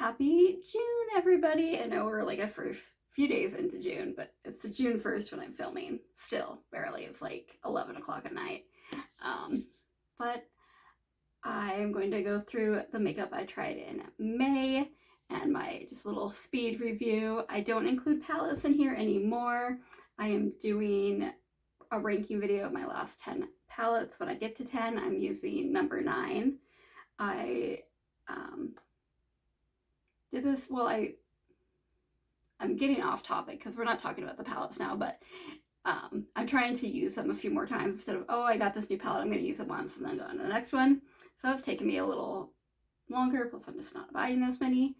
Happy June, everybody. I know we're like a first few days into June, but it's the June 1st when I'm filming. Still, barely. It's like 11 o'clock at night. But I am going to go through the makeup I tried in May and my just little speed review. I don't include palettes in here anymore. I am doing a ranking video of my last 10 palettes. When I get to 10, I'm using number 9. I did this, well, I'm getting off topic because we're not talking about the palettes now, but I'm trying to use them a few more times instead of, oh, I got this new palette, I'm going to use it once and then go on to the next one. So that's taking me a little longer, plus I'm just not buying as many,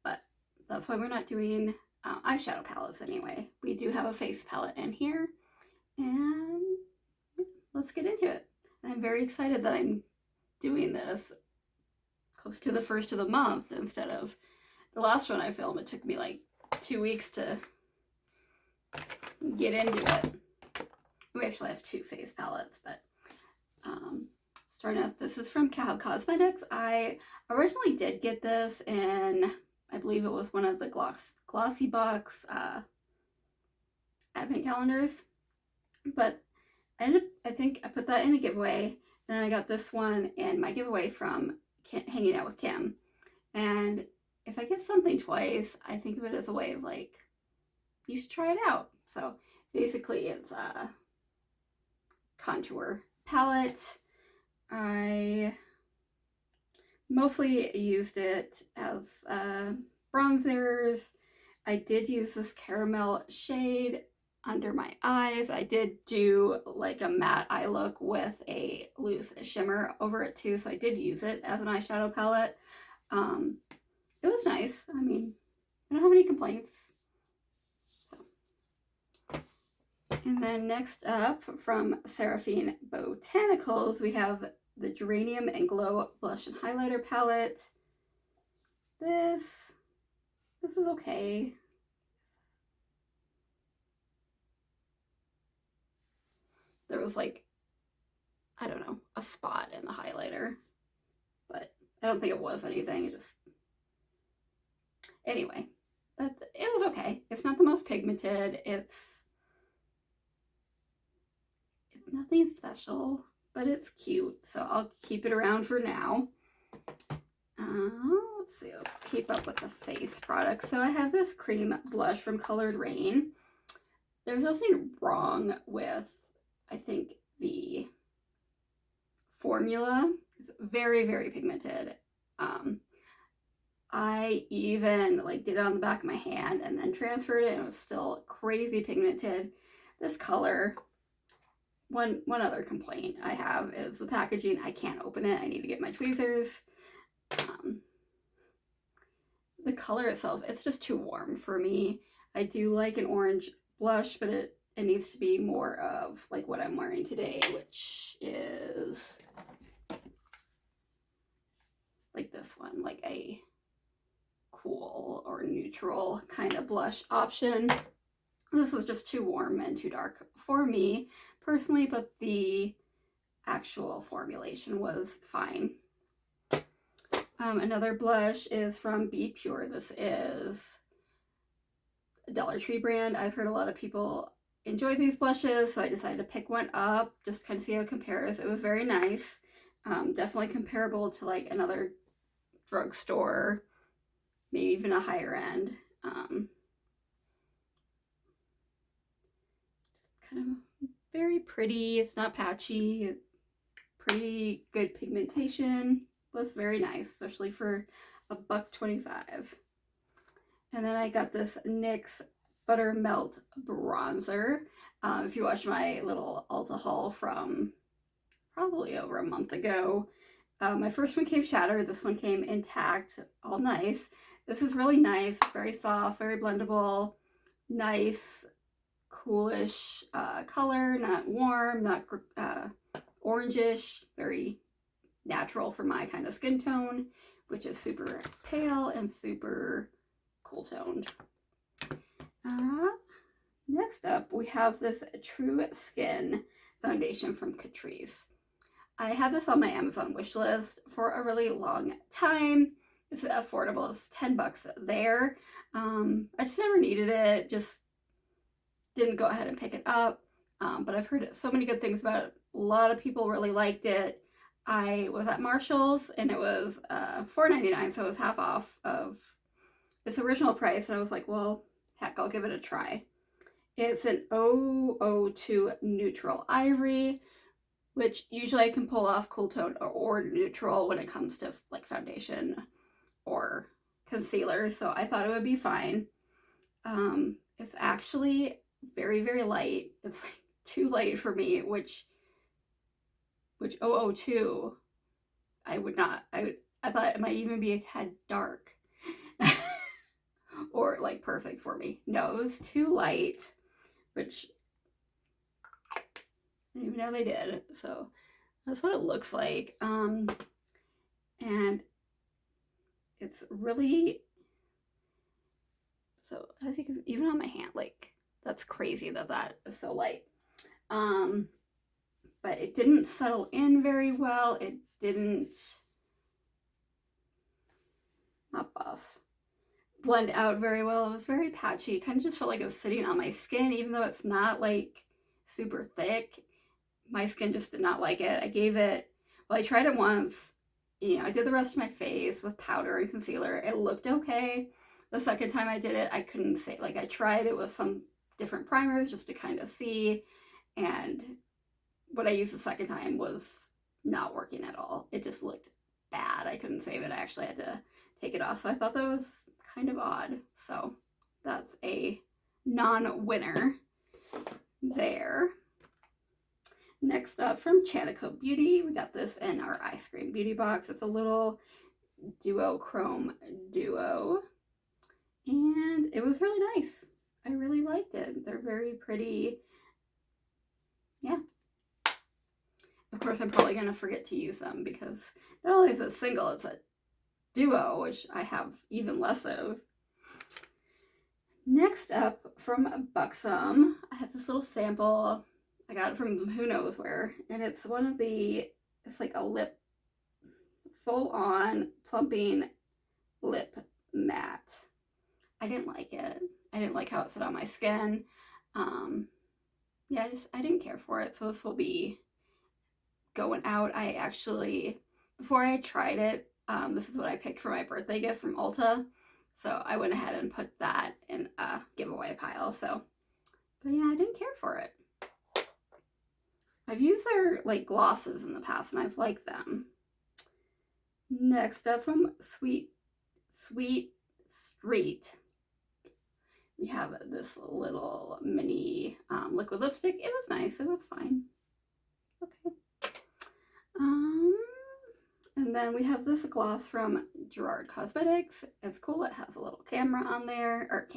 but that's why we're not doing eyeshadow palettes anyway. We do have a face palette in here, and let's get into it. And I'm very excited that I'm doing this close to the first of the month instead of the last one I filmed. It took me like 2 weeks to get into it. We actually have 2 face palettes, but starting off, this is from Cab Cosmetics. I originally did get this in, I believe it was one of the Glossy Box advent calendars, but I think I put that in a giveaway. Then I got this one in my giveaway from Hanging Out with Kim. And if I get something twice, I think of it as a way of like, you should try it out. So basically it's a contour palette. I mostly used it as bronzers. I did use this caramel shade under my eyes. I did do like a matte eye look with a loose shimmer over it too, so I did use it as an eyeshadow palette. It was nice. I mean, I don't have any complaints. So. And then next up from Seraphine Botanicals, we have the Geranium and Glow Blush and Highlighter Palette. This is okay. There was like, I don't know, a spot in the highlighter, but I don't think it was anything. It just, anyway, it was okay. It's not the most pigmented. It's nothing special, but it's cute, so I'll keep it around for now. Let's see, let's keep up with the face products. So I have this cream blush from Colored Rain. There's nothing wrong with, I think, the formula. It's very, very pigmented. I even like did it on the back of my hand and then transferred it, and it was still crazy pigmented. This color, one other complaint I have is the packaging. I can't open it. I need to get my tweezers. The color itself, it's just too warm for me. I do like an orange blush, but it needs to be more of like what I'm wearing today, which is like this one, like a cool or neutral kind of blush option. This was just too warm and too dark for me personally, but the actual formulation was fine. Another blush is from Be Pure. This is a Dollar Tree brand. I've heard a lot of people enjoy these blushes, so I decided to pick one up, just kind of see how it compares. It was very nice. Definitely comparable to like another drugstore, maybe even a higher end. Just kind of very pretty. It's not patchy. Pretty good pigmentation. Was very nice, especially for $1.25. And then I got this NYX Buttermelt Bronzer. If you watched my little Ulta haul from probably over a month ago, my first one came shattered. This one came intact, all nice. This is really nice, very soft, very blendable, nice, coolish color, not warm, not orangish, very natural for my kind of skin tone, which is super pale and super cool toned. Next up, we have this True Skin foundation from Catrice. I had this on my Amazon wish list for a really long time. it's affordable. It's $10 there. I just never needed it. Just didn't go ahead and pick it up. But I've heard so many good things about it. A lot of people really liked it. I was at Marshall's and it was $4.99, so it was half off of its original price. And I was like, well, heck, I'll give it a try. It's an 002 neutral ivory, which usually I can pull off cool tone or neutral when it comes to like foundation or concealer. So I thought it would be fine. It's actually very, very light. It's like too light for me, which 002, I thought it might even be a tad dark or like perfect for me. No, it was too light, which I didn't even know they did. So that's what it looks like. And it's really, so I think it's even on my hand, like that's crazy that is so light. But it didn't settle in very well. It didn't, not buff, blend out very well. It was very patchy. It kind of just felt like it was sitting on my skin, even though it's not like super thick. My skin just did not like it. I gave it, well, I tried it once. You know, I did the rest of my face with powder and concealer. It looked okay. The second time I did it, I couldn't say, like I tried it with some different primers just to kind of see, and what I used the second time was not working at all. It just looked bad. I couldn't save it. I actually had to take it off. So I thought that was kind of odd. So that's a non-winner there. Next up from Chanico Beauty, we got this in our Ice Cream Beauty box. It's a little duochrome duo, and it was really nice. I really liked it. They're very pretty. Yeah. Of course, I'm probably going to forget to use them because not only is it single, it's a duo, which I have even less of. Next up from Buxom, I have this little sample. I got it from who knows where, and it's one of the, it's like a lip, full-on plumping lip matte. I didn't like it. I didn't like how it sat on my skin. Yeah, I didn't care for it, so this will be going out. I actually, before I tried it, this is what I picked for my birthday gift from Ulta, so I went ahead and put that in a giveaway pile. So, but yeah, I didn't care for it. I've used their like glosses in the past and I've liked them. Next up from Sweet Street, we have this little mini liquid lipstick. It was nice. It was fine. Okay. And then we have this gloss from Gerard Cosmetics. It's cool. It has a little camera on there, or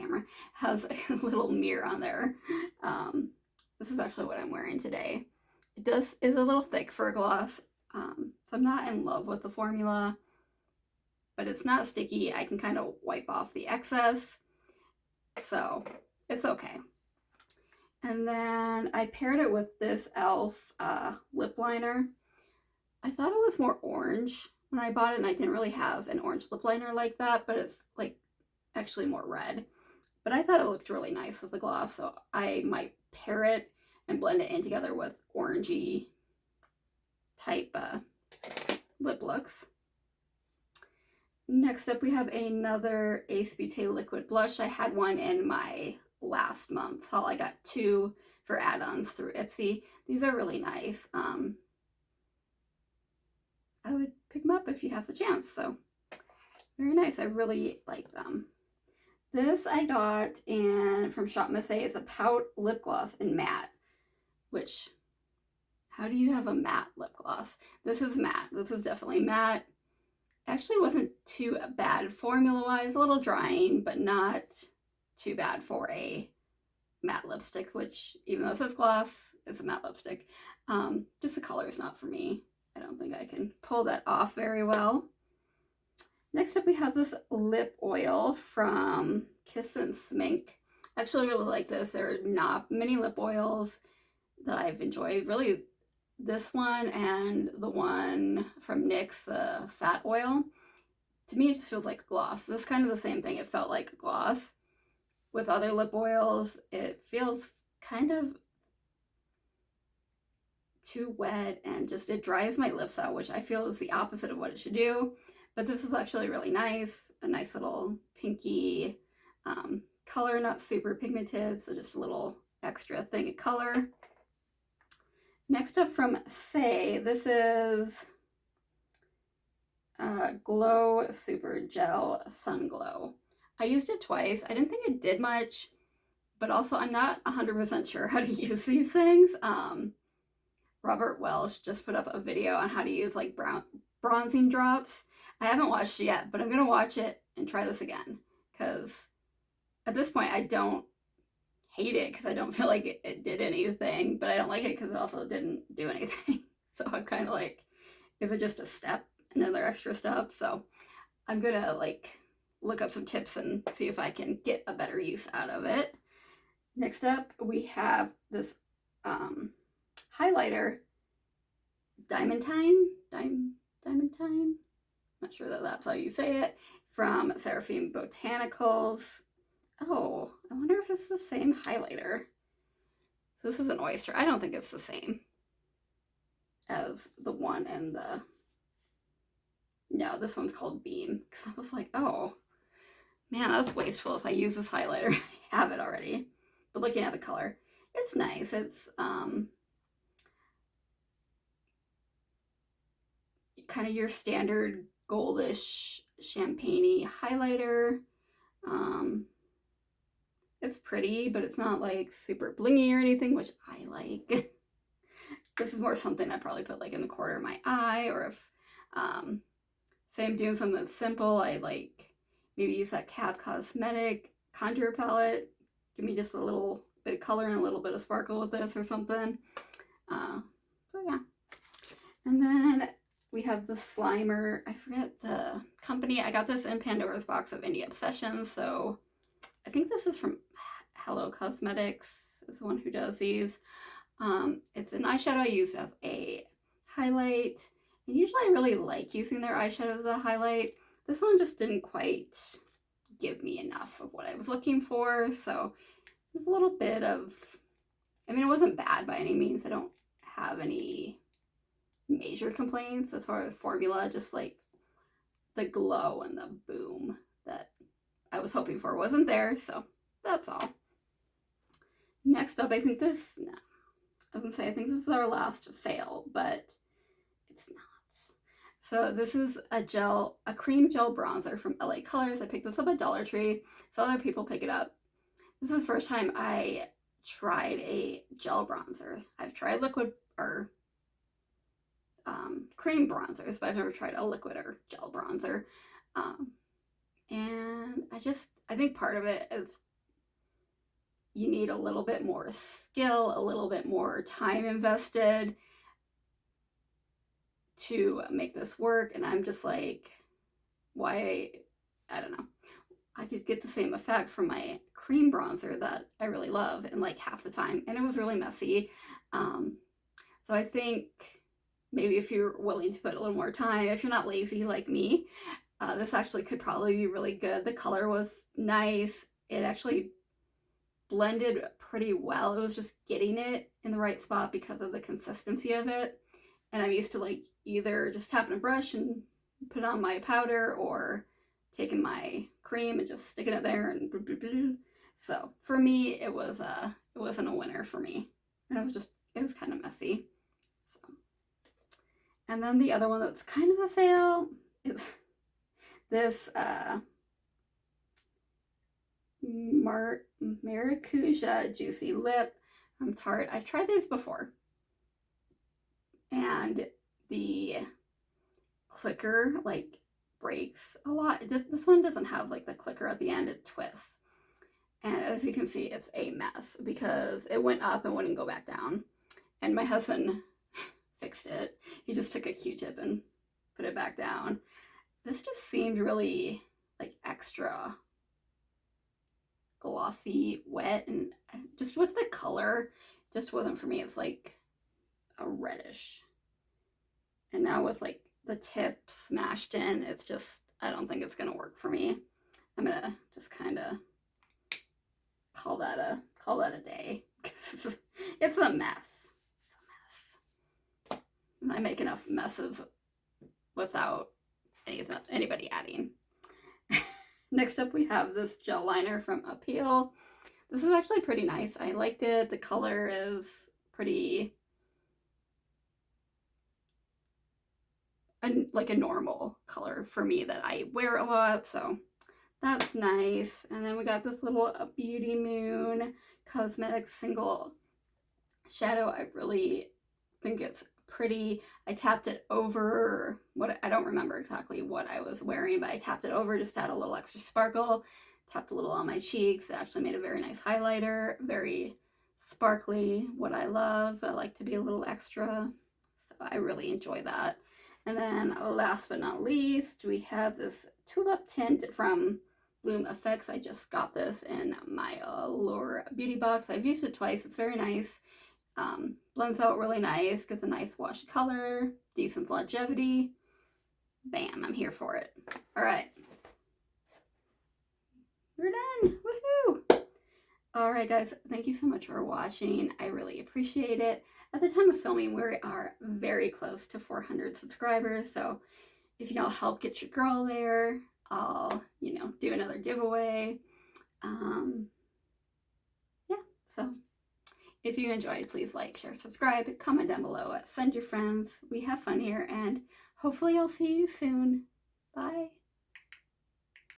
has a little mirror on there. This is actually what I'm wearing today. It is a little thick for a gloss, so I'm not in love with the formula, but it's not sticky. I can kind of wipe off the excess, so it's okay. And then I paired it with this e.l.f. lip liner. I thought it was more orange when I bought it, and I didn't really have an orange lip liner like that, but it's like actually more red. But I thought it looked really nice with the gloss, so I might pair it and blend it in together with orangey type lip looks. Next up, we have another Ace Beauté liquid blush. I had one in my last month haul. I got two for add-ons through Ipsy. These are really nice. I would pick them up if you have the chance. So very nice. I really like them. This I got from Shop Miss A. It's a Pout lip gloss in matte, which, how do you have a matte lip gloss? This is matte. This is definitely matte. Actually wasn't too bad formula-wise. A little drying, but not too bad for a matte lipstick, which even though it says gloss, it's a matte lipstick. Just the color is not for me. I don't think I can pull that off very well. Next up, we have this lip oil from Kiss and Smink. I actually really like this. They're not mini lip oils that I've enjoyed. Really, this one and the one from NYX, the fat oil. to me, it just feels like a gloss. This is kind of the same thing. It felt like a gloss. With other lip oils, it feels kind of too wet and just it dries my lips out, which I feel is the opposite of what it should do. But this is actually really nice. A nice little pinky color, not super pigmented, so just a little extra thing of color. Next up from Saie, this is Glow Super Gel Sun Glow. I used it twice. I didn't think it did much, but also I'm not 100% sure how to use these things. Robert Welsh just put up a video on how to use like bronzing drops. I haven't watched it yet, but I'm gonna watch it and try this again because at this point I don't hate it because I don't feel like it did anything, but I don't like it because it also didn't do anything. So I'm kind of like, is it just a step, another extra step? So I'm gonna like look up some tips and see if I can get a better use out of it. Next up, we have this highlighter, Diamantine, not sure that that's how you say it, from Seraphim Botanicals. Oh, I wonder if it's the same highlighter. This is an oyster. I don't think it's the same as the one in the... No, this one's called Beam. Because I was like, oh, man, that's wasteful if I use this highlighter. I have it already. But looking at the color, it's nice. It's kind of your standard goldish champagne-y highlighter. It's pretty, but it's not like super blingy or anything, which I like. This is more something I probably put like in the corner of my eye, or if say I'm doing something that's simple, I like maybe use that Cab Cosmetic contour palette. Give me just a little bit of color and a little bit of sparkle with this or something. So yeah. And then we have the Slimer. I forget the company. I got this in Pandora's box of Indie Obsessions, so I think this is from Hello Cosmetics, is the one who does these. It's an eyeshadow I use as a highlight, and usually I really like using their eyeshadow as a highlight. This one just didn't quite give me enough of what I was looking for, so there's a little bit of, I mean, it wasn't bad by any means. I don't have any major complaints as far as formula, just like the glow and the boom that I was hoping for wasn't there, so that's all. Next up, I think this, no, I was gonna say, I think this is our last fail, but it's not. So this is a cream gel bronzer from LA Colors. I picked this up at Dollar Tree, so other people pick it up. This is the first time I tried a gel bronzer. I've tried liquid or cream bronzers, but I've never tried a liquid or gel bronzer. And I think part of it is you need a little bit more skill, a little bit more time invested to make this work. And I'm just like, why? I don't know. I could get the same effect from my cream bronzer that I really love in like half the time. And it was really messy. So I think maybe if you're willing to put a little more time, if you're not lazy like me, this actually could probably be really good. The color was nice. It actually blended pretty well. It was just getting it in the right spot because of the consistency of it. And I'm used to like either just tapping a brush and put on my powder or taking my cream and just sticking it there and blah, blah, blah. So for me, it wasn't a winner for me. And it was kind of messy. So, and then the other one that's kind of a fail is this Maracuja Juicy Lip from Tarte. I've tried these before, and the clicker like breaks a lot. This one doesn't have like the clicker at the end, it twists. And as you can see, it's a mess because it went up and wouldn't go back down. And my husband fixed it. He just took a Q-tip and put it back down. This just seemed really like extra glossy, wet, and just with the color, just wasn't for me. It's like a reddish. And now with like the tip smashed in, it's just, I don't think it's going to work for me. I'm going to just kind of call that a day. It's a mess. I make enough messes without anybody adding. Next up, we have this gel liner from Appeal. This is actually pretty nice. I liked it. The color is pretty like a normal color for me that I wear a lot, so that's nice. And then we got this little Beauty Moon Cosmetics single shadow. I really think it's pretty. I tapped it over I don't remember exactly what I was wearing, but I tapped it over just to add a little extra sparkle. Tapped a little on my cheeks. It actually made a very nice highlighter, very sparkly, what I love. I like to be a little extra, so I really enjoy that. And then last but not least, we have this Tulip Tint from Bloom Effects. I just got this in my Allure beauty box. I've used it twice. It's very nice. Blends out really nice, gets a nice wash color, decent longevity. Bam, I'm here for it. All right. We're done. Woohoo! All right, guys, thank you so much for watching. I really appreciate it. At the time of filming, we are very close to 400 subscribers, so if y'all help get your girl there, I'll, do another giveaway. Yeah, so if you enjoyed, please like, share, subscribe, comment down below, send your friends. We have fun here, and hopefully I'll see you soon. Bye.